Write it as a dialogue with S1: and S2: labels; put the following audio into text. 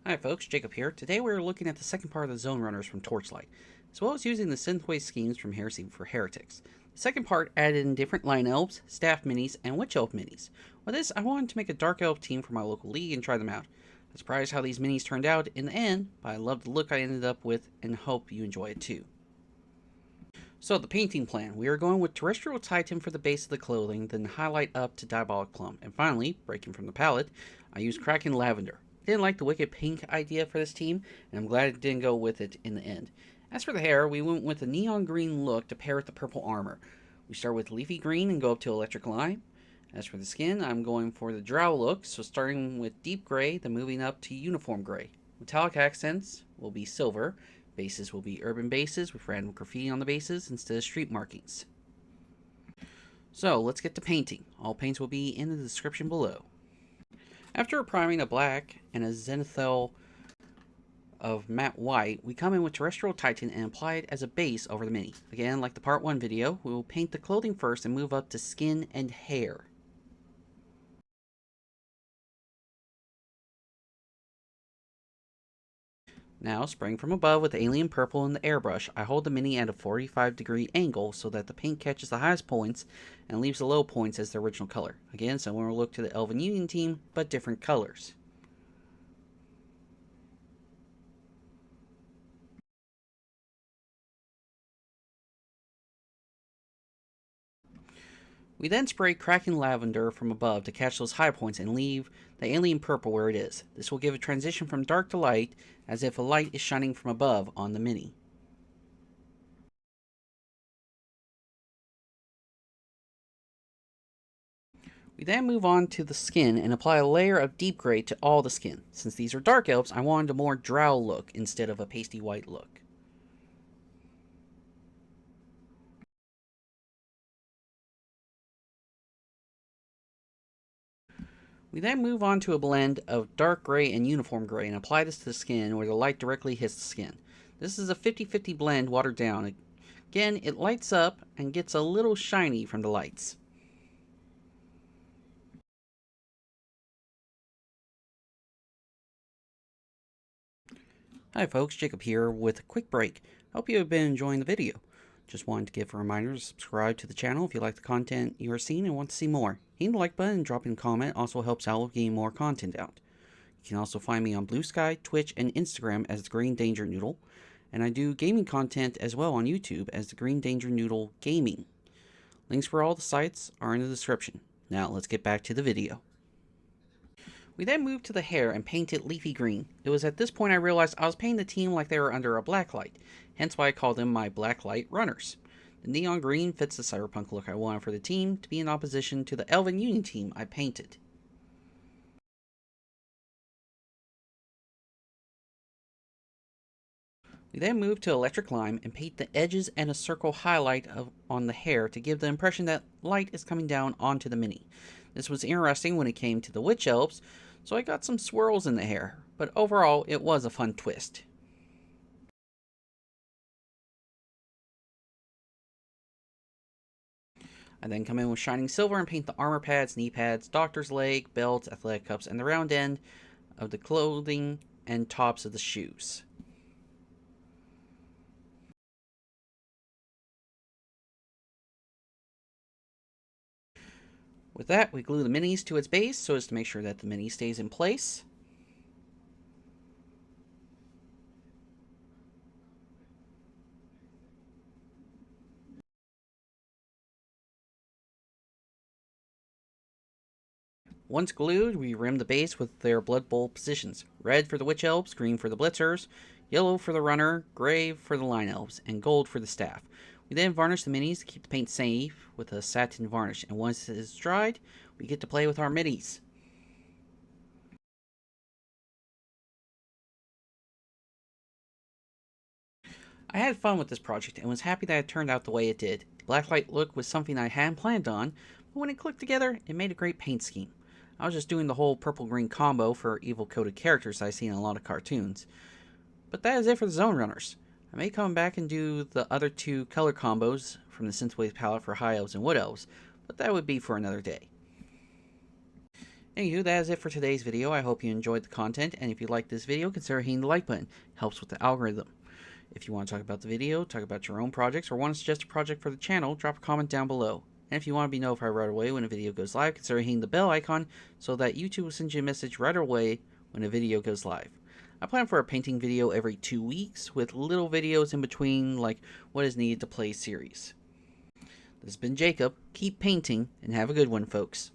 S1: Hi folks, Jacob here. Today we're looking at the second part of the Zone Runners from Torchlight, as well as using the synthwave schemes from Heresy for Heretics. The second part added in different Line Elves, Staff Minis, and Witch Elf Minis. With this, I wanted to make a Dark Elf team for my local league and try them out. I'm surprised how these minis turned out in the end, but I love the look I ended up with and hope you enjoy it too. So the painting plan, we are going with Terrestrial Titan for the base of the clothing, then highlight up to Diabolic Plum, and finally, breaking from the palette, I used Kraken Lavender. Didn't like the wicked pink idea for this team, and I'm glad it didn't go with it in the end. As for the hair, we went with a neon green look to pair with the purple armor. We start with Leafy Green and go up to Electric Lime. As for the skin, I'm going for the Drow look, so starting with deep gray, then moving up to uniform gray. Metallic accents will be silver. Bases will be urban bases with random graffiti on the bases instead of street markings. So let's get to painting. All paints will be in the description below. After priming a black and a zenithal of matte white, we come in with Terrestrial Titan and apply it as a base over the mini. Again, like the part 1 video, we will paint the clothing first and move up to skin and hair. Now, spraying from above with Alien Purple in the airbrush, I hold the mini at a 45-degree angle so that the paint catches the highest points and leaves the low points as the original color. Again, similar look to the Elven Union team, but different colors. We then spray Kraken Lavender from above to catch those high points and leave the Alien Purple where it is. This will give a transition from dark to light, as if a light is shining from above on the mini. We then move on to the skin and apply a layer of deep gray to all the skin. Since these are dark elves, I wanted a more drow look instead of a pasty white look. We then move on to a blend of dark gray and uniform gray and apply this to the skin where the light directly hits the skin. This is a 50-50 blend watered down. Again, it lights up and gets a little shiny from the lights. Hi folks, Jacob here with a quick break. Hope you have been enjoying the video. Just wanted to give a reminder to subscribe to the channel if you like the content you are seeing and want to see more. Hitting the like button and dropping a comment also helps out with getting more content out. You can also find me on Blue Sky, Twitch, and Instagram as the Green Danger Noodle, and I do gaming content as well on YouTube as the Green Danger Noodle Gaming. Links for all the sites are in the description. Now let's get back to the video. We then moved to the hair and painted Leafy Green. It was at this point I realized I was painting the team like they were under a black light, hence why I called them my Black Light Runners. The neon green fits the cyberpunk look I wanted for the team to be in opposition to the Elven Union team I painted. We then move to Electric Lime and paint the edges and a circle highlight on the hair to give the impression that light is coming down onto the mini. This was interesting when it came to the Witch Elves, so I got some swirls in the hair, but overall it was a fun twist. I then come in with Shining Silver and paint the armor pads, knee pads, doctor's leg, belts, athletic cups, and the round end of the clothing and tops of the shoes. With that, we glue the minis to its base so as to make sure that the mini stays in place. Once glued, we rim the base with their Blood Bowl positions. Red for the Witch Elves, green for the Blitzers, yellow for the Runner, gray for the Line Elves, and gold for the Staff. We then varnish the minis to keep the paint safe with a satin varnish, and once it is dried, we get to play with our minis. I had fun with this project and was happy that it turned out the way it did. The blacklight look was something I hadn't planned on, but when it clicked together, it made a great paint scheme. I was just doing the whole purple-green combo for evil-coded characters I see in a lot of cartoons. But that is it for the Zone Runners. I may come back and do the other two color combos from the Synthwave palette for High Elves and Wood Elves, but that would be for another day. Anywho, that is it for today's video. I hope you enjoyed the content, and if you like this video, consider hitting the like button. It helps with the algorithm. If you want to talk about the video, talk about your own projects, or want to suggest a project for the channel, drop a comment down below. And if you want to be notified right away when a video goes live, consider hitting the bell icon so that YouTube will send you a message right away when a video goes live. I plan for a painting video every 2 weeks, with little videos in between, like what is needed to play series. This has been Jacob. Keep painting, and have a good one, folks.